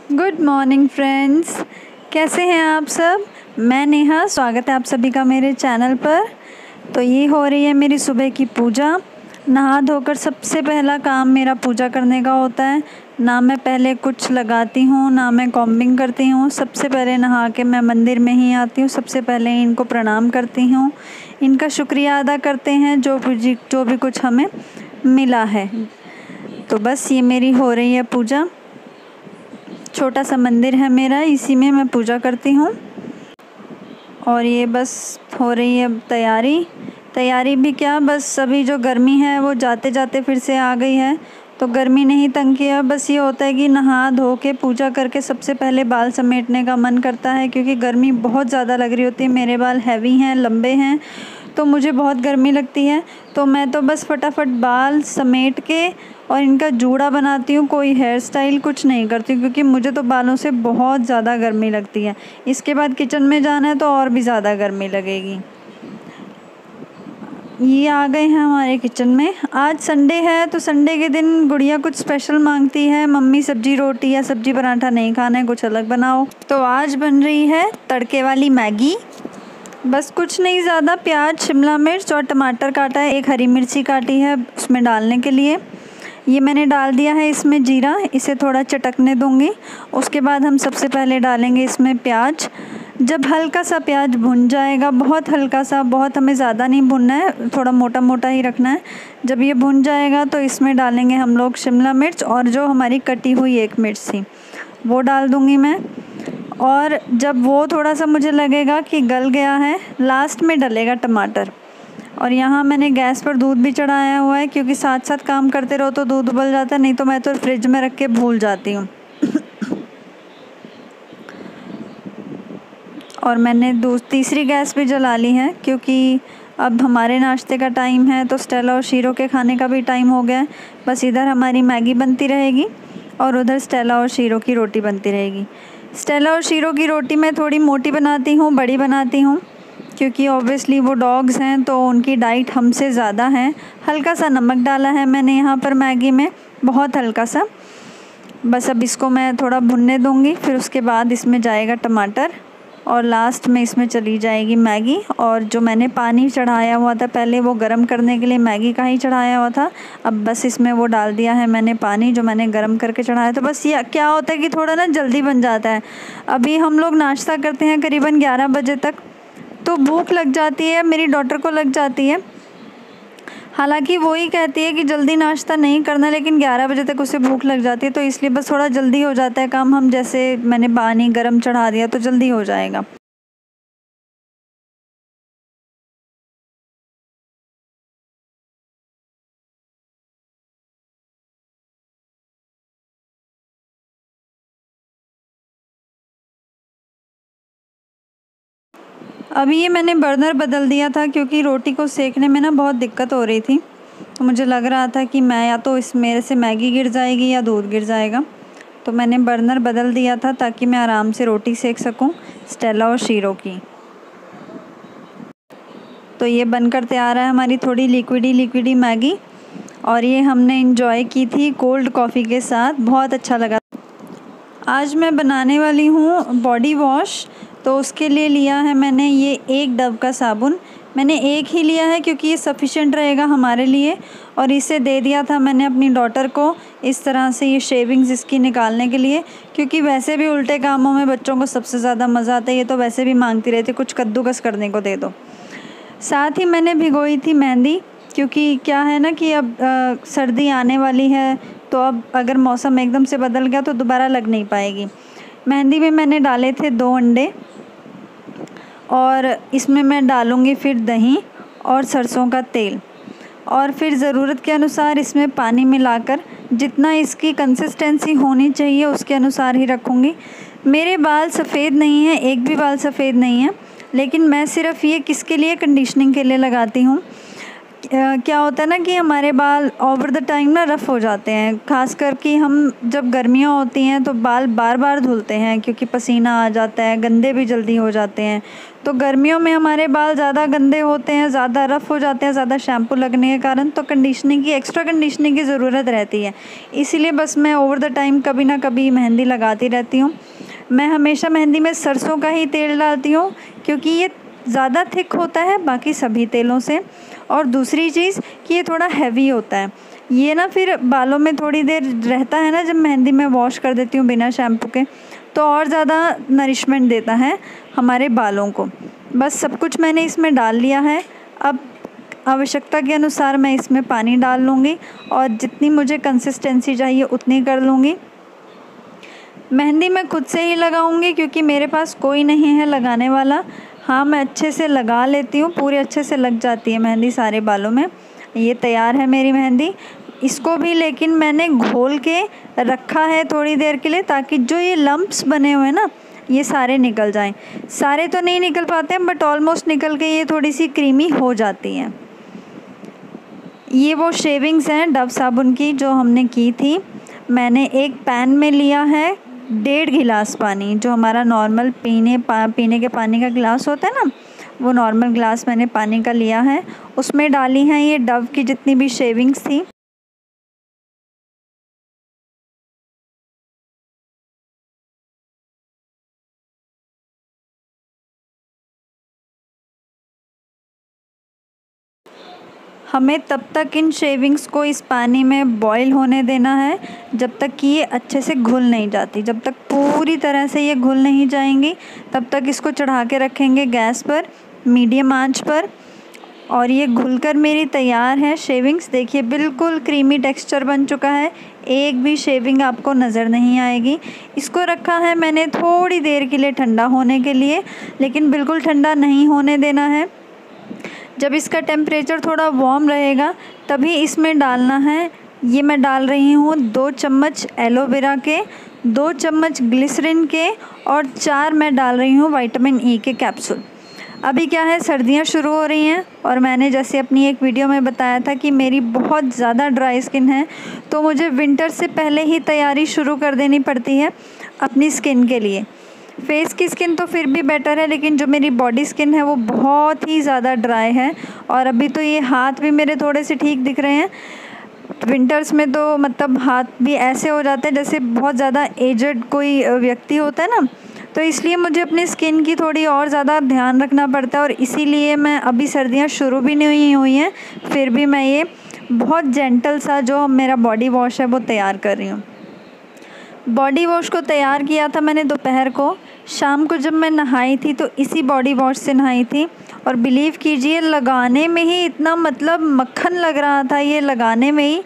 Good morning friends, कैसे हैं आप सब। मैं नेहा, स्वागत है आप सभी का मेरे चैनल पर। तो ये हो रही है मेरी सुबह की पूजा। नहा धोकर सबसे पहला काम मेरा पूजा करने का होता है। ना मैं पहले कुछ लगाती हूँ, ना मैं कॉम्बिंग करती हूँ। सबसे पहले नहा के मैं मंदिर में ही आती हूँ। सबसे पहले इनको प्रणाम करती हूँ, इनका शुक्रिया अदा करते हैं जो भी कुछ हमें मिला है। तो बस ये मेरी हो रही है पूजा। छोटा सा मंदिर है मेरा, इसी में मैं पूजा करती हूँ। और ये बस हो रही है तैयारी भी क्या, बस अभी जो गर्मी है वो जाते जाते फिर से आ गई है। तो गर्मी नहीं तंग किया, बस ये होता है कि नहा धो के पूजा करके सबसे पहले बाल समेटने का मन करता है, क्योंकि गर्मी बहुत ज़्यादा लग रही होती है। मेरे बाल हैवी हैं, लंबे हैं, तो मुझे बहुत गर्मी लगती है। तो मैं तो बस फटाफट बाल समेट के और इनका जूड़ा बनाती हूँ। कोई हेयर स्टाइल कुछ नहीं करती हूँ, क्योंकि मुझे तो बालों से बहुत ज़्यादा गर्मी लगती है। इसके बाद किचन में जाना है तो और भी ज़्यादा गर्मी लगेगी। ये आ गए हैं हमारे किचन में। आज संडे है, तो संडे के दिन गुड़िया कुछ स्पेशल मांगती है, मम्मी सब्जी रोटी या सब्जी पराठा नहीं खाना है, कुछ अलग बनाओ। तो आज बन रही है तड़के वाली मैगी। बस कुछ नहीं ज़्यादा, प्याज, शिमला मिर्च और टमाटर काटा है, एक हरी मिर्ची काटी है उसमें डालने के लिए। ये मैंने डाल दिया है इसमें जीरा, इसे थोड़ा चटकने दूंगी। उसके बाद हम सबसे पहले डालेंगे इसमें प्याज। जब हल्का सा प्याज भुन जाएगा, बहुत हल्का सा, बहुत हमें ज़्यादा नहीं भुनना है, थोड़ा मोटा मोटा ही रखना है। जब ये भुन जाएगा तो इसमें डालेंगे हम लोग शिमला मिर्च, और जो हमारी कटी हुई एक मिर्च थी वो डाल दूँगी मैं। और जब वो थोड़ा सा मुझे लगेगा कि गल गया है, लास्ट में डलेगा टमाटर। और यहाँ मैंने गैस पर दूध भी चढ़ाया हुआ है, क्योंकि साथ साथ काम करते रहो तो दूध उबल जाता है, नहीं तो मैं तो फ्रिज में रख के भूल जाती हूँ। और मैंने तीसरी गैस भी जला ली है, क्योंकि अब हमारे नाश्ते का टाइम है, तो स्टेला और शीरो के खाने का भी टाइम हो गया है। बस इधर हमारी मैगी बनती रहेगी और उधर स्टेला और शीरो की रोटी बनती रहेगी। स्टेला और शीरो की रोटी मैं थोड़ी मोटी बनाती हूँ, बड़ी बनाती हूँ, क्योंकि ऑब्वियसली वो डॉग्स हैं तो उनकी डाइट हमसे ज़्यादा है। हल्का सा नमक डाला है मैंने यहाँ पर मैगी में, बहुत हल्का सा। बस अब इसको मैं थोड़ा भुनने दूँगी, फिर उसके बाद इसमें जाएगा टमाटर और लास्ट में इसमें चली जाएगी मैगी। और जो मैंने पानी चढ़ाया हुआ था पहले, वो गर्म करने के लिए मैगी का ही चढ़ाया हुआ था। अब बस इसमें वो डाल दिया है मैंने पानी जो मैंने गर्म करके चढ़ाया। तो बस ये क्या होता है कि थोड़ा ना जल्दी बन जाता है। अभी हम लोग नाश्ता करते हैं करीबन 11 बजे तक, तो भूख लग जाती है, मेरी डॉटर को लग जाती है। हालांकि वो ही कहती है कि जल्दी नाश्ता नहीं करना, लेकिन 11 बजे तक उसे भूख लग जाती है, तो इसलिए बस थोड़ा जल्दी हो जाता है काम। हम जैसे मैंने पानी गरम चढ़ा दिया तो जल्दी हो जाएगा। अभी ये मैंने बर्नर बदल दिया था, क्योंकि रोटी को सेकने में ना बहुत दिक्कत हो रही थी। तो मुझे लग रहा था कि मैं या तो इस मेरे से मैगी गिर जाएगी या दूध गिर जाएगा, तो मैंने बर्नर बदल दिया था ताकि मैं आराम से रोटी सेक सकूं स्टेला और शीरो की। तो ये बनकर तैयार है हमारी थोड़ी लिक्विडी मैगी, और ये हमने इंजॉय की थी कोल्ड कॉफ़ी के साथ, बहुत अच्छा लगा। आज मैं बनाने वाली हूँ बॉडी वॉश। तो उसके लिए लिया है मैंने ये एक डव का साबुन। मैंने एक ही लिया है क्योंकि ये सफिशेंट रहेगा हमारे लिए, और इसे दे दिया था मैंने अपनी डॉटर को इस तरह से, ये शेविंग्स इसकी निकालने के लिए, क्योंकि वैसे भी उल्टे कामों में बच्चों को सबसे ज़्यादा मज़ा आता है। ये तो वैसे भी मांगती रहती, कुछ कद्दूकस करने को दे दो। साथ ही मैंने भिगोई थी मेहंदी, क्योंकि क्या है ना कि अब सर्दी आने वाली है, तो अब अगर मौसम एकदम से बदल गया तो दोबारा लग नहीं पाएगी। मेहंदी में मैंने डाले थे 2 अंडे, और इसमें मैं डालूँगी फिर दही और सरसों का तेल, और फिर ज़रूरत के अनुसार इसमें पानी मिलाकर जितना इसकी कंसिस्टेंसी होनी चाहिए उसके अनुसार ही रखूँगी। मेरे बाल सफ़ेद नहीं हैं, एक भी बाल सफ़ेद नहीं है, लेकिन मैं सिर्फ़ ये किसके लिए, कंडीशनिंग के लिए लगाती हूँ। क्या होता है ना कि हमारे बाल ओवर द टाइम ना रफ़ हो जाते हैं, ख़ास कर कि हम जब गर्मियाँ होती हैं तो बाल बार बार धुलते हैं क्योंकि पसीना आ जाता है, गंदे भी जल्दी हो जाते हैं। तो गर्मियों में हमारे बाल ज़्यादा गंदे होते हैं, ज़्यादा रफ़ हो जाते हैं, ज़्यादा शैम्पू लगने के कारण, तो एक्स्ट्रा कंडीशनिंग की ज़रूरत रहती है। इसीलिए बस मैं ओवर द टाइम कभी ना कभी मेहंदी लगाती रहती हूँ। मैं हमेशा मेहंदी में सरसों का ही तेल डालती हूँ क्योंकि ये ज़्यादा थिक होता है बाकी सभी तेलों से। और दूसरी चीज़ कि ये थोड़ा हैवी होता है, ये ना फिर बालों में थोड़ी देर रहता है ना, जब मेहंदी में वॉश कर देती हूँ बिना शैम्पू के, तो और ज़्यादा नरिशमेंट देता है हमारे बालों को। बस सब कुछ मैंने इसमें डाल लिया है। अब आवश्यकता के अनुसार मैं इसमें पानी डाल लूँगी और जितनी मुझे कंसिस्टेंसी चाहिए उतनी कर लूँगी। मेहंदी मैं खुद से ही लगाऊंगी क्योंकि मेरे पास कोई नहीं है लगाने वाला। हाँ, मैं अच्छे से लगा लेती हूँ, पूरे अच्छे से लग जाती है मेहंदी सारे बालों में। ये तैयार है मेरी मेहंदी। इसको भी लेकिन मैंने घोल के रखा है थोड़ी देर के लिए, ताकि जो ये लम्प्स बने हुए हैं ना, ये सारे निकल जाएं। सारे तो नहीं निकल पाते हैं बट ऑलमोस्ट निकल के ये थोड़ी सी क्रीमी हो जाती हैं। ये वो शेविंग्स हैं डव साबुन की जो हमने की थी। मैंने एक पैन में लिया है 1.5 गिलास पानी, जो हमारा नॉर्मल पीने के पानी का गिलास होता है ना, वो नॉर्मल गिलास मैंने पानी का लिया है। उसमें डाली हैं ये डव की जितनी भी शेविंग्स थी। हमें तब तक इन शेविंग्स को इस पानी में बॉईल होने देना है जब तक कि ये अच्छे से घुल नहीं जाती। जब तक पूरी तरह से ये घुल नहीं जाएंगी तब तक इसको चढ़ा के रखेंगे गैस पर मीडियम आंच पर। और ये घुलकर मेरी तैयार है शेविंग्स। देखिए बिल्कुल क्रीमी टेक्सचर बन चुका है, एक भी शेविंग आपको नज़र नहीं आएगी। इसको रखा है मैंने थोड़ी देर के लिए ठंडा होने के लिए, लेकिन बिल्कुल ठंडा नहीं होने देना है। जब इसका टेम्परेचर थोड़ा वार्म रहेगा तभी इसमें डालना है। ये मैं डाल रही हूँ 2 चम्मच एलोवेरा के, 2 चम्मच ग्लिसरीन के और 4 मैं डाल रही हूँ विटामिन ई के कैप्सूल। अभी क्या है, सर्दियाँ शुरू हो रही हैं और मैंने जैसे अपनी एक वीडियो में बताया था कि मेरी बहुत ज़्यादा ड्राई स्किन है, तो मुझे विंटर से पहले ही तैयारी शुरू कर देनी पड़ती है अपनी स्किन के लिए। फेस की स्किन तो फिर भी बेटर है, लेकिन जो मेरी बॉडी स्किन है वो बहुत ही ज़्यादा ड्राई है। और अभी तो ये हाथ भी मेरे थोड़े से ठीक दिख रहे हैं। विंटर्स में तो मतलब हाथ भी ऐसे हो जाते हैं जैसे बहुत ज़्यादा एजड कोई व्यक्ति होता है ना, तो इसलिए मुझे अपनी स्किन की थोड़ी और ज़्यादा ध्यान रखना पड़ता है। और इसीलिए मैं अभी सर्दियाँ शुरू भी नहीं हुई हैं फिर भी मैं ये बहुत जेंटल सा जो मेरा बॉडी वॉश है वो तैयार कर रही हूँ। बॉडी वॉश को तैयार किया था मैंने दोपहर को। शाम को जब मैं नहाई थी तो इसी बॉडी वॉश से नहाई थी, और बिलीव कीजिए लगाने में ही इतना मतलब मक्खन लग रहा था, ये लगाने में ही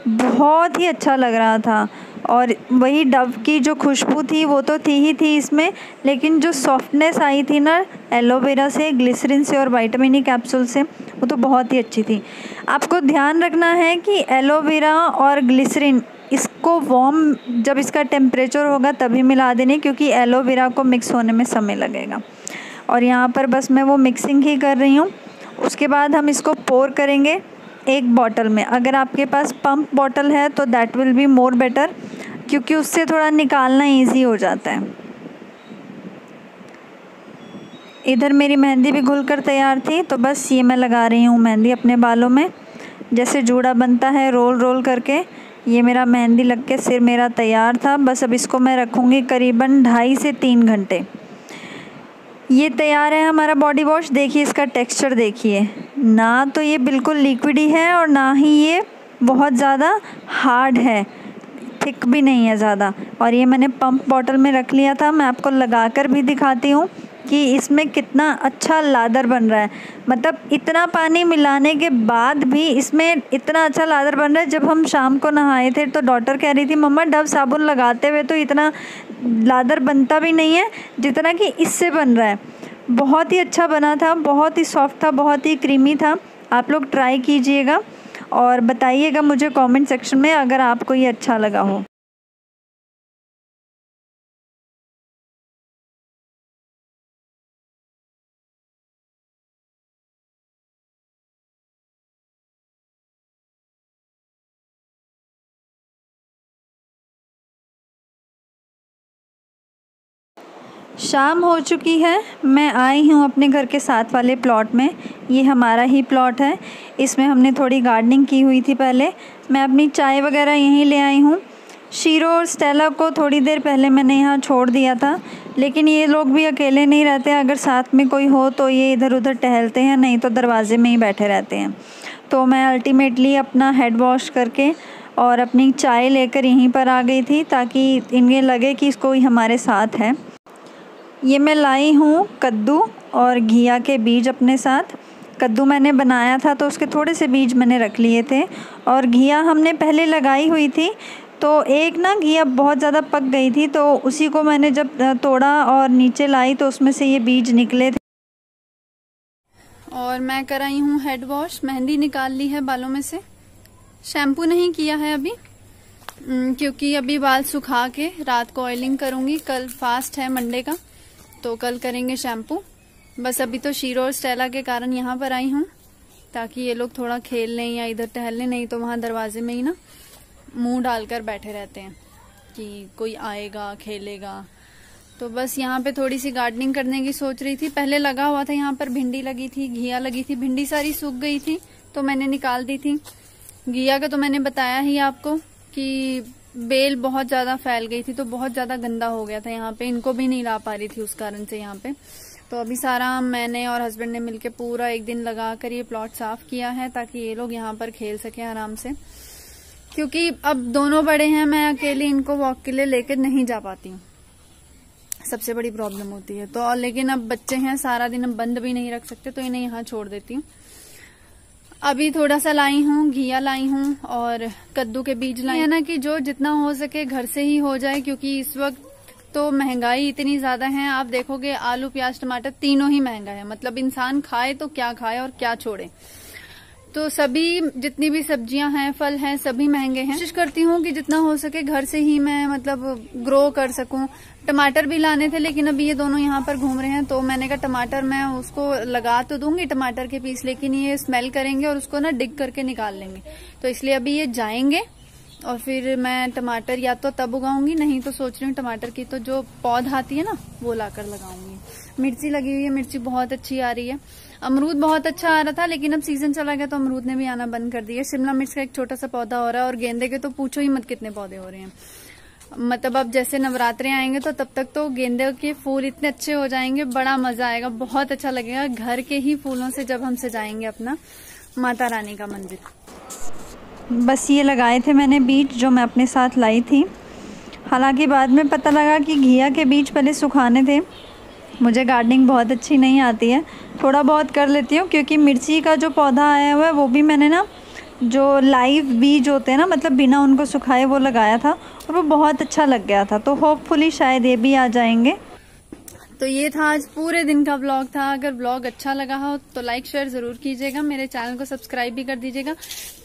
बहुत ही अच्छा लग रहा था। और वही डव की जो खुशबू थी वो तो थी इसमें, लेकिन जो सॉफ्टनेस आई थी ना एलोवेरा से, ग्लिसरीन से और विटामिन ई कैप्सूल से, वो तो बहुत ही अच्छी थी। आपको ध्यान रखना है कि एलोवेरा और ग्लिसरीन इसको वार्म जब इसका टेम्परेचर होगा तभी मिला देने, क्योंकि एलोवेरा को मिक्स होने में समय लगेगा। और यहाँ पर बस मैं वो मिक्सिंग ही कर रही हूँ। उसके बाद हम इसको पोर करेंगे एक बॉटल में। अगर आपके पास पंप बॉटल है तो that will be more better, क्योंकि उससे थोड़ा निकालना इजी हो जाता है। इधर मेरी मेहंदी भी घुलकर तैयार थी, तो बस ये मैं लगा रही हूँ मेहंदी अपने बालों में। जैसे जूड़ा बनता है रोल रोल करके, ये मेरा मेहंदी लग के सिर मेरा तैयार था। बस अब इसको मैं रखूँगी करीबन 2.5 से 3 घंटे। ये तैयार है हमारा बॉडी वॉश। देखिए इसका टेक्सचर देखिए, ना तो ये बिल्कुल लिक्विडी है और ना ही ये बहुत ज़्यादा हार्ड है, थिक भी नहीं है ज़्यादा। और ये मैंने पंप बॉटल में रख लिया था। मैं आपको लगाकर भी दिखाती हूँ कि इसमें कितना अच्छा लादर बन रहा है। मतलब इतना पानी मिलाने के बाद भी इसमें इतना अच्छा लादर बन रहा है। जब हम शाम को नहाए थे तो डॉटर कह रही थी मम्मा डव साबुन लगाते हुए तो इतना लादर बनता भी नहीं है जितना कि इससे बन रहा है। बहुत ही अच्छा बना था, बहुत ही सॉफ्ट था, बहुत ही क्रीमी था। आप लोग ट्राई कीजिएगा और बताइएगा मुझे कमेंट सेक्शन में अगर आपको ये अच्छा लगा हो। शाम हो चुकी है। मैं आई हूँ अपने घर के साथ वाले प्लॉट में। ये हमारा ही प्लॉट है। इसमें हमने थोड़ी गार्डनिंग की हुई थी पहले। मैं अपनी चाय वगैरह यहीं ले आई हूँ। शीरो और स्टेला को थोड़ी देर पहले मैंने यहाँ छोड़ दिया था, लेकिन ये लोग भी अकेले नहीं रहते। अगर साथ में कोई हो तो ये इधर उधर टहलते हैं, नहीं तो दरवाजे में ही बैठे रहते हैं। तो मैं अल्टीमेटली अपना हेड वॉश करके और अपनी चाय लेकर यहीं पर आ गई थी, ताकि इन्हें लगे कि कोई हमारे साथ है। ये मैं लाई हूँ कद्दू और घिया के बीज अपने साथ। कद्दू मैंने बनाया था तो उसके थोड़े से बीज मैंने रख लिए थे, और घिया हमने पहले लगाई हुई थी। तो एक ना घिया बहुत ज़्यादा पक गई थी, तो उसी को मैंने जब तोड़ा और नीचे लाई तो उसमें से ये बीज निकले थे। और मैं कराई हूँ हेड वॉश, मेहंदी निकाल ली है बालों में से। शैम्पू नहीं किया है अभी, क्योंकि अभी बाल सुखा के रात को ऑयलिंग करूँगी। कल फास्ट है मंडे का, तो कल करेंगे शैम्पू। बस अभी तो शीरो और स्टेला के कारण यहाँ पर आई हूँ, ताकि ये लोग थोड़ा खेल लें या इधर टहल लें, नहीं तो वहाँ दरवाजे में ही ना मुंह डालकर बैठे रहते हैं कि कोई आएगा खेलेगा। तो बस यहाँ पे थोड़ी सी गार्डनिंग करने की सोच रही थी। पहले लगा हुआ था यहाँ पर, भिंडी लगी थी, घिया लगी थी। भिंडी सारी सूख गई थी तो मैंने निकाल दी थी। घिया का तो मैंने बताया ही आपको कि बेल बहुत ज्यादा फैल गई थी, तो बहुत ज्यादा गंदा हो गया था यहाँ पे। इनको भी नहीं ला पा रही थी उस कारण से यहाँ पे। तो अभी सारा मैंने और हस्बैंड ने मिलके पूरा एक दिन लगा कर ये प्लॉट साफ किया है, ताकि ये लोग यहाँ पर खेल सके आराम से। क्योंकि अब दोनों बड़े हैं, मैं अकेले इनको वॉक के लिए लेकर नहीं जा पाती हूँ, सबसे बड़ी प्रॉब्लम होती है। तो लेकिन अब बच्चे हैं, सारा दिन हम बंद भी नहीं रख सकते, तो इन्हें यहाँ छोड़ देती हूँ। अभी थोड़ा सा लाई हूँ, घिया लाई हूँ और कद्दू के बीज लाई है ना, कि जो जितना हो सके घर से ही हो जाए। क्योंकि इस वक्त तो महंगाई इतनी ज्यादा है, आप देखोगे आलू प्याज टमाटर तीनों ही महंगा है। मतलब इंसान खाए तो क्या खाए और क्या छोड़े। तो सभी जितनी भी सब्जियां हैं, फल हैं, सभी महंगे हैं। कोशिश करती हूँ कि जितना हो सके घर से ही मैं मतलब ग्रो कर सकूं। टमाटर भी लाने थे, लेकिन अभी ये दोनों यहाँ पर घूम रहे हैं, तो मैंने कहा टमाटर मैं उसको लगा तो दूंगी टमाटर के पीस, लेकिन ये स्मेल करेंगे और उसको ना डिग करके निकाल लेंगे। तो इसलिए अभी ये जाएंगे और फिर मैं टमाटर या तो तब उगाऊंगी, नहीं तो सोच रही हूँ टमाटर की तो जो पौध आती है ना वो लाकर लगाऊंगी। मिर्ची लगी हुई है, मिर्ची बहुत अच्छी आ रही है। अमरूद बहुत अच्छा आ रहा था, लेकिन अब सीजन चला गया तो अमरूद ने भी आना बंद कर दिया। शिमला मिर्च का एक छोटा सा पौधा हो रहा है, और गेंदे के तो पूछो ही मत कितने पौधे हो रहे हैं। मतलब अब जैसे नवरात्रे आएंगे तो तब तक तो गेंदे के फूल इतने अच्छे हो जाएंगे, बड़ा मजा आएगा, बहुत अच्छा लगेगा घर के ही फूलों से जब हम सजाएंगे अपना माता रानी का मंदिर। बस ये लगाए थे मैंने बीज, जो मैं अपने साथ लाई थी। हालांकि बाद में पता लगा कि घिया के बीज पहले सुखाने थे। मुझे गार्डनिंग बहुत अच्छी नहीं आती है, थोड़ा बहुत कर लेती हूँ। क्योंकि मिर्ची का जो पौधा आया हुआ है वो भी मैंने ना जो लाइव बीज होते हैं ना, मतलब बिना उनको सुखाए वो लगाया था, और वो बहुत अच्छा लग गया था। तो होपफुली शायद ये भी आ जाएंगे। तो ये था आज पूरे दिन का व्लॉग था। अगर व्लॉग अच्छा लगा हो तो लाइक शेयर जरूर कीजिएगा, मेरे चैनल को सब्सक्राइब भी कर दीजिएगा।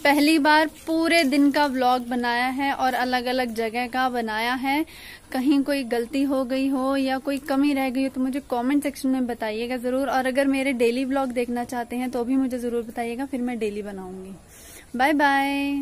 पहली बार पूरे दिन का व्लॉग बनाया है और अलग अलग जगह का बनाया है। कहीं कोई गलती हो गई हो या कोई कमी रह गई हो तो मुझे कमेंट सेक्शन में बताइएगा जरूर। और अगर मेरे डेली व्लॉग देखना चाहते हैं तो भी मुझे जरूर बताइएगा, फिर मैं डेली बनाऊंगी। Bye bye.